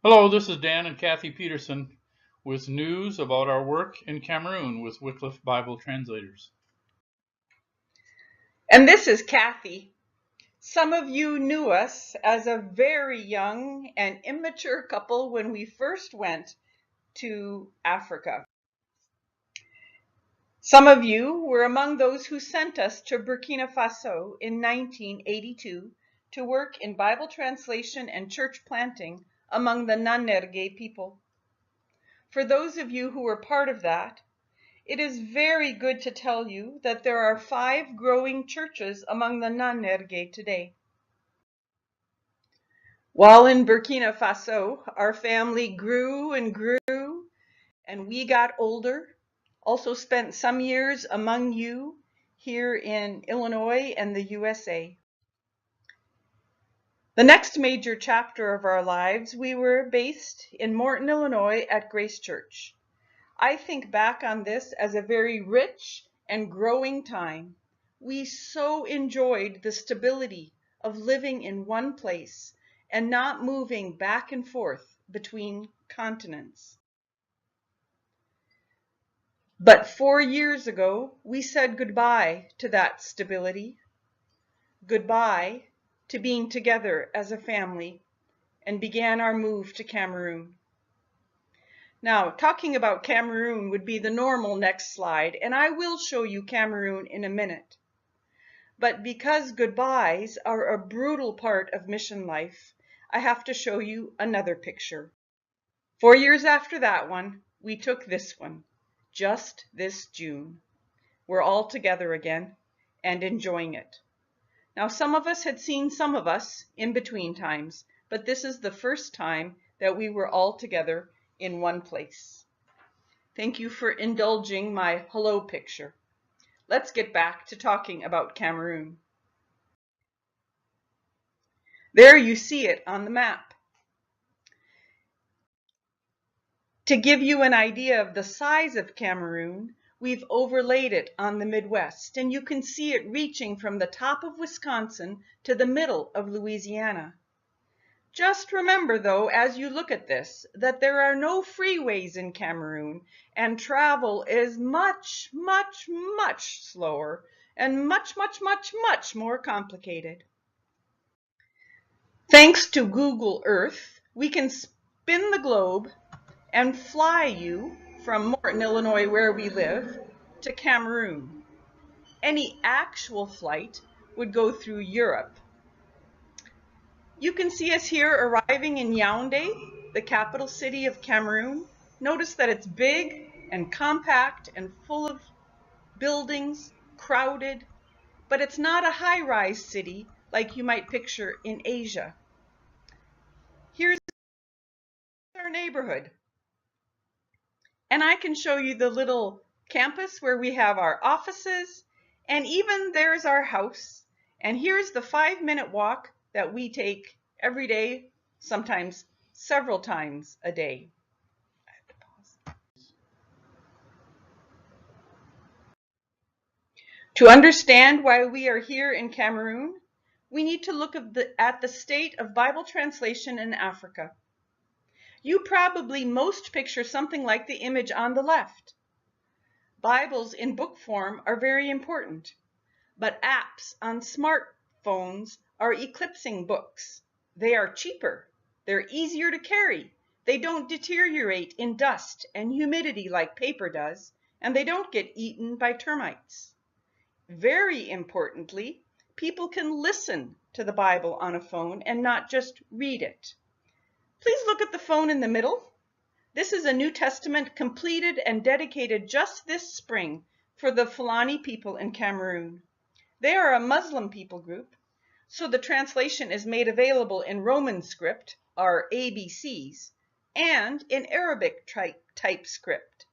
Hello, this is Dan and Kathy Peterson with news about our work in Cameroon with Wycliffe Bible Translators. And this is Kathy. Some of you knew us as a very young and immature couple when we first went to Africa. Some of you were among those who sent us to Burkina Faso in 1982 to work in Bible translation and church planting among the Nanergue people. For those of you who were part of that, it is very good to tell you that there are 5 growing churches among the Nanergue today. While in Burkina Faso, our family grew and grew, and we got older. Also spent some years among you here in Illinois and the USA. The next major chapter of our lives, we were based in Morton, Illinois at Grace Church. I think back on this as a very rich and growing time. We so enjoyed the stability of living in one place and not moving back and forth between continents. But 4 years ago, we said goodbye to that stability, goodbye to being together as a family, and began our move to Cameroon. Now, talking about Cameroon would be the normal next slide, and I will show you Cameroon in a minute. But because goodbyes are a brutal part of mission life, I have to show you another picture. 4 years after that one, we took this one, just this June. We're all together again and enjoying it. Now, some of us had seen some of us in between times, but this is the first time that we were all together in one place. Thank you for indulging my hello picture. Let's get back to talking about Cameroon. There you see it on the map. To give you an idea of the size of Cameroon, we've overlaid it on the Midwest, and you can see it reaching from the top of Wisconsin to the middle of Louisiana. Just remember, though, as you look at this, that there are no freeways in Cameroon, and travel is much, much, much slower and much, much, much, much more complicated. Thanks to Google Earth, we can spin the globe and fly you from Morton, Illinois, where we live, to Cameroon. Any actual flight would go through Europe. You can see us here arriving in Yaounde, the capital city of Cameroon. Notice that it's big and compact and full of buildings, crowded, but it's not a high-rise city like you might picture in Asia. Here's our neighborhood. And I can show you the little campus where we have our offices, and even there's our house. And here's the 5-minute walk that we take every day, sometimes several times a day. I have to pause. To understand why we are here in Cameroon, we need to look at the state of Bible translation in Africa. You probably most picture something like the image on the left. Bibles in book form are very important, but apps on smartphones are eclipsing books. They are cheaper, they're easier to carry, they don't deteriorate in dust and humidity like paper does, and they don't get eaten by termites. Very importantly, people can listen to the Bible on a phone and not just read it. Please look at the phone in the middle. This is a New Testament completed and dedicated just this spring for the Fulani people in Cameroon. They are a Muslim people group, so the translation is made available in Roman script, our ABCs, and in Arabic type script,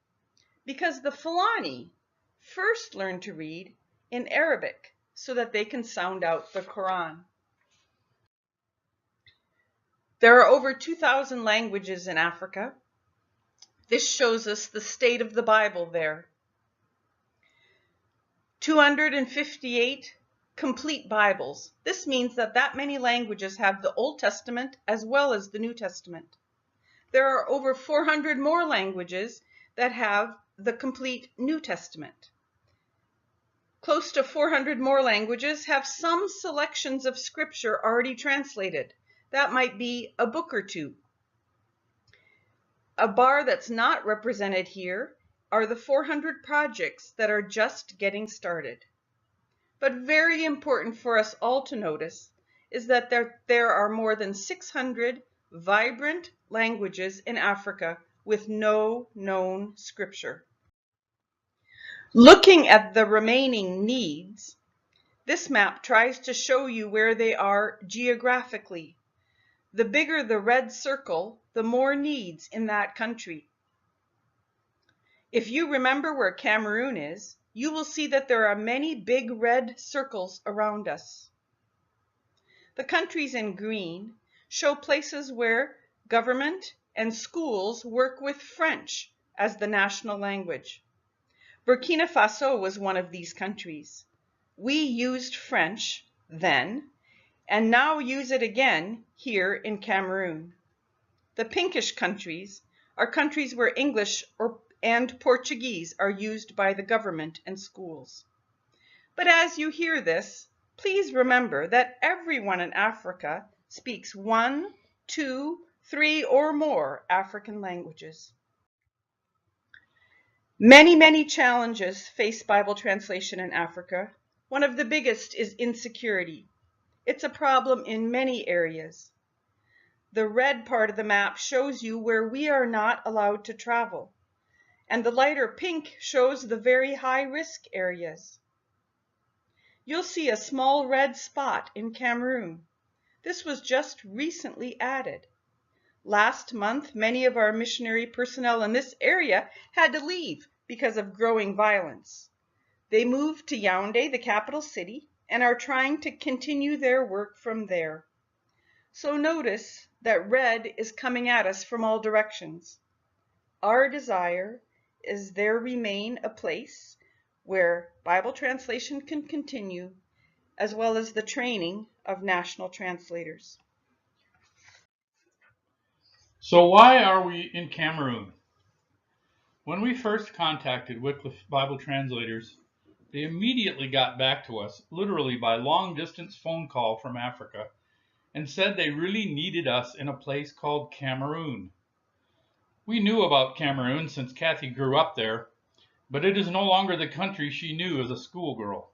because the Fulani first learned to read in Arabic so that they can sound out the Quran. There are over 2,000 languages in Africa. This shows us the state of the Bible there. 258 complete Bibles. This means that many languages have the Old Testament as well as the New Testament. There are over 400 more languages that have the complete New Testament. Close to 400 more languages have some selections of scripture already translated. That might be a book or two. A bar that's not represented here are the 400 projects that are just getting started. But very important for us all to notice is that there are more than 600 vibrant languages in Africa with no known scripture. Looking at the remaining needs, this map tries to show you where they are geographically. The bigger the red circle, the more needs in that country. If you remember where Cameroon is, you will see that there are many big red circles around us. The countries in green show places where government and schools work with French as the national language. Burkina Faso was one of these countries. We used French then, and now use it again here in Cameroon. The pinkish countries are countries where English and Portuguese are used by the government and schools. But as you hear this, please remember that everyone in Africa speaks 1, 2, 3, or more African languages. Many challenges face Bible translation in Africa. One of the biggest is insecurity. It's a problem in many areas. The red part of the map shows you where we are not allowed to travel, and the lighter pink shows the very high-risk areas. You'll see a small red spot in Cameroon. This was just recently added. Last month, many of our missionary personnel in this area had to leave because of growing violence. They moved to Yaounde, the capital city, and are trying to continue their work from there. So notice that red is coming at us from all directions. Our desire is there remain a place where Bible translation can continue, as well as the training of national translators. So why are we in Cameroon? When we first contacted Wycliffe Bible translators, they immediately got back to us, literally by long-distance phone call from Africa, and said they really needed us in a place called Cameroon. We knew about Cameroon since Kathy grew up there, but it is no longer the country she knew as a schoolgirl.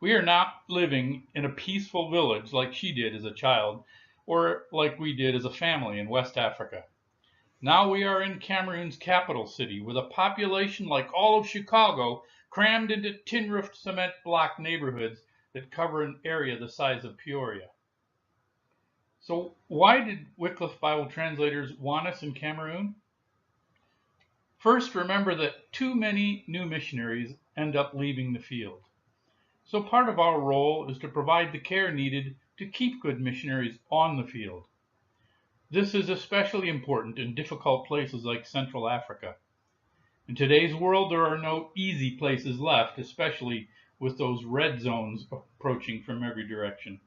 We are not living in a peaceful village like she did as a child, or like we did as a family in West Africa. Now we are in Cameroon's capital city with a population like all of Chicago crammed into tin-roofed cement block neighborhoods that cover an area the size of Peoria. So why did Wycliffe Bible translators want us in Cameroon? First, remember that too many new missionaries end up leaving the field. So part of our role is to provide the care needed to keep good missionaries on the field. This is especially important in difficult places like Central Africa. In today's world, there are no easy places left, especially with those red zones approaching from every direction.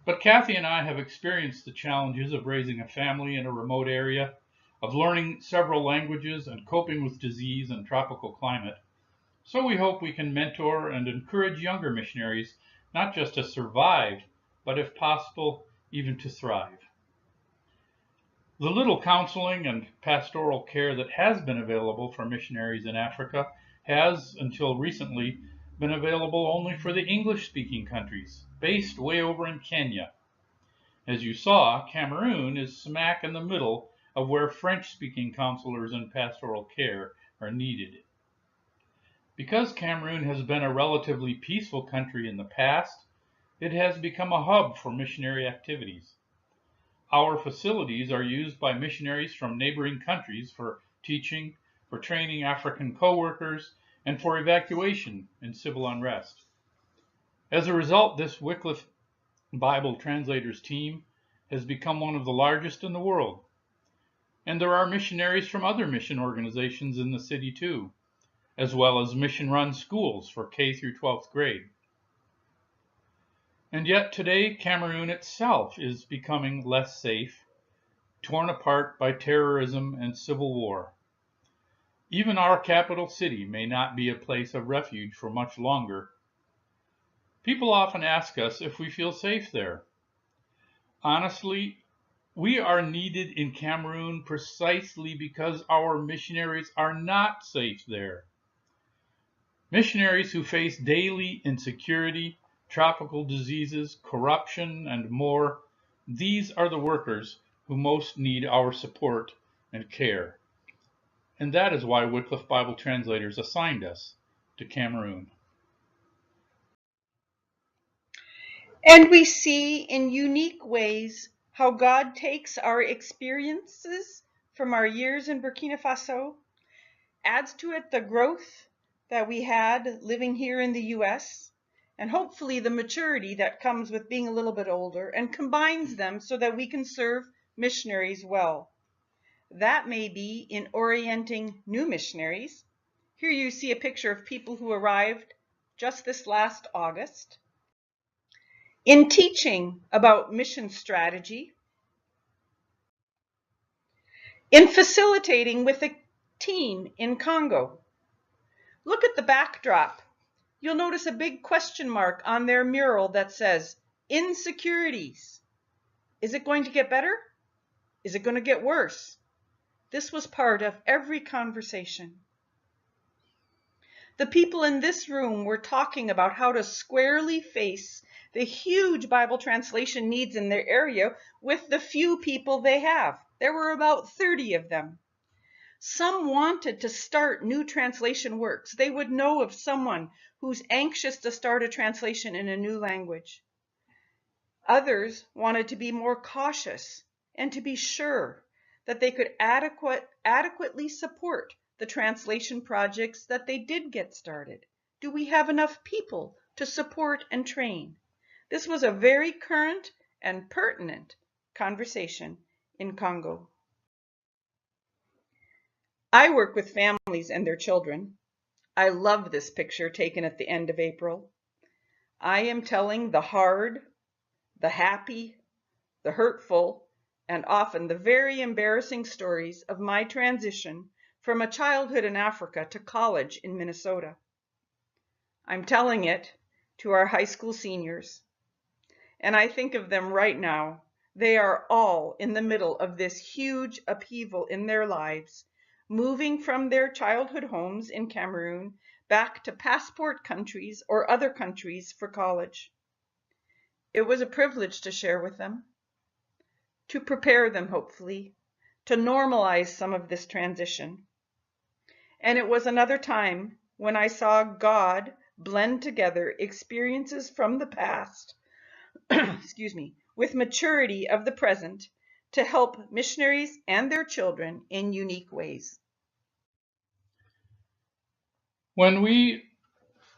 But Kathy and I have experienced the challenges of raising a family in a remote area, of learning several languages and coping with disease and tropical climate. So we hope we can mentor and encourage younger missionaries not just to survive, but if possible, even to thrive. The little counseling and pastoral care that has been available for missionaries in Africa has, until recently, been available only for the English-speaking countries, based way over in Kenya. As you saw, Cameroon is smack in the middle of where French-speaking counselors and pastoral care are needed. Because Cameroon has been a relatively peaceful country in the past, it has become a hub for missionary activities. Our facilities are used by missionaries from neighboring countries for teaching, for training African co-workers, and for evacuation in civil unrest. As a result, this Wycliffe Bible translators team has become one of the largest in the world. And there are missionaries from other mission organizations in the city too, as well as mission-run schools for K through 12th grade. And yet today, Cameroon itself is becoming less safe, torn apart by terrorism and civil war. Even our capital city may not be a place of refuge for much longer. People often ask us if we feel safe there. Honestly, we are needed in Cameroon precisely because our missionaries are not safe there. Missionaries who face daily insecurity, tropical diseases, corruption, and more, these are the workers who most need our support and care. And that is why Wycliffe Bible Translators assigned us to Cameroon. And we see in unique ways how God takes our experiences from our years in Burkina Faso, adds to it the growth that we had living here in the US, and hopefully the maturity that comes with being a little bit older, and combines them so that we can serve missionaries well. That may be in orienting new missionaries. Here you see a picture of people who arrived just this last August. In teaching about mission strategy, in facilitating with a team in Congo. Look at the backdrop. You'll notice a big question mark on their mural that says, insecurities. Is it going to get better? Is it going to get worse? This was part of every conversation. The people in this room were talking about how to squarely face the huge Bible translation needs in their area with the few people they have. There were about 30 of them. Some wanted to start new translation works. They would know of someone who's anxious to start a translation in a new language. Others wanted to be more cautious and to be sure that they could adequately support the translation projects that they did get started. Do we have enough people to support and train? This was a very current and pertinent conversation in Congo. I work with families and their children. I love this picture taken at the end of April. I am telling the hard, the happy, the hurtful, and often the very embarrassing stories of my transition from a childhood in Africa to college in Minnesota. I'm telling it to our high school seniors, and I think of them right now. They are all in the middle of this huge upheaval in their lives, moving from their childhood homes in Cameroon back to passport countries or other countries for college. It was a privilege to share with them, to prepare them, hopefully, to normalize some of this transition. And it was another time when I saw God blend together experiences from the past, excuse me, with maturity of the present to help missionaries and their children in unique ways. When we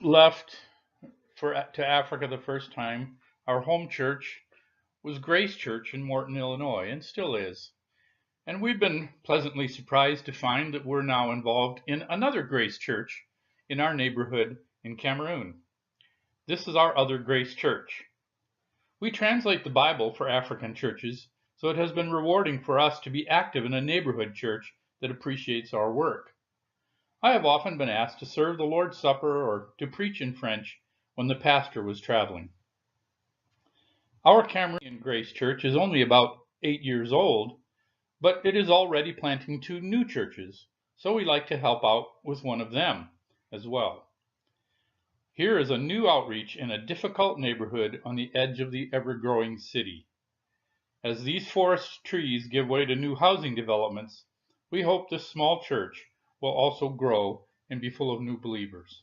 left to Africa the first time, our home church was Grace Church in Morton, Illinois, and still is. And we've been pleasantly surprised to find that we're now involved in another Grace Church in our neighborhood in Cameroon. This is our other Grace Church. We translate the Bible for African churches, so it has been rewarding for us to be active in a neighborhood church that appreciates our work. I have often been asked to serve the Lord's Supper or to preach in French when the pastor was traveling. Our Cameroonian Grace Church is only about 8 years old, but it is already planting 2 new churches, so we like to help out with one of them as well. Here is a new outreach in a difficult neighborhood on the edge of the ever-growing city. As these forest trees give way to new housing developments, we hope this small church will also grow and be full of new believers.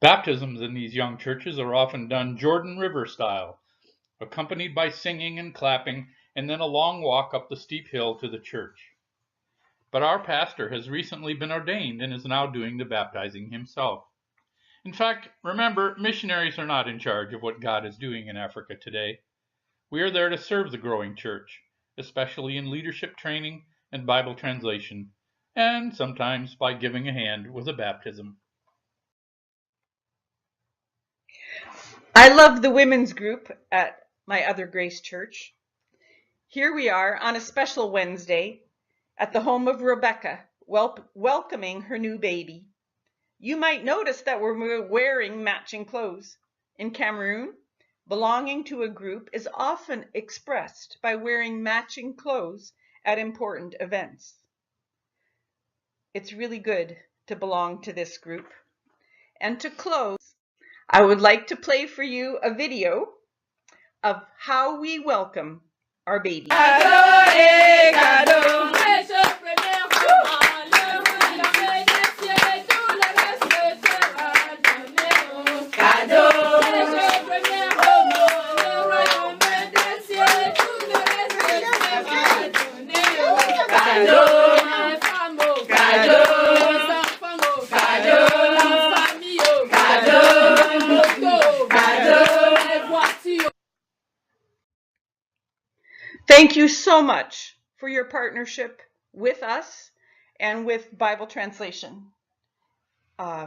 Baptisms in these young churches are often done Jordan River style, accompanied by singing and clapping, and then a long walk up the steep hill to the church. But our pastor has recently been ordained and is now doing the baptizing himself. In fact, remember, missionaries are not in charge of what God is doing in Africa today. We are there to serve the growing church, especially in leadership training and Bible translation, and sometimes by giving a hand with a baptism. I love the women's group at my other Grace Church. Here we are on a special Wednesday at the home of Rebecca, welcoming her new baby. You might notice that we're wearing matching clothes. In Cameroon, belonging to a group is often expressed by wearing matching clothes at important events. It's really good to belong to this group. And to close, I would like to play for you a video of how we welcome our baby. Thank you so much for your partnership with us and with Bible translation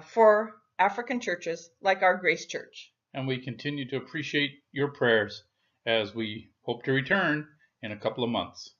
for African churches like our Grace Church. And we continue to appreciate your prayers as we hope to return in a couple of months.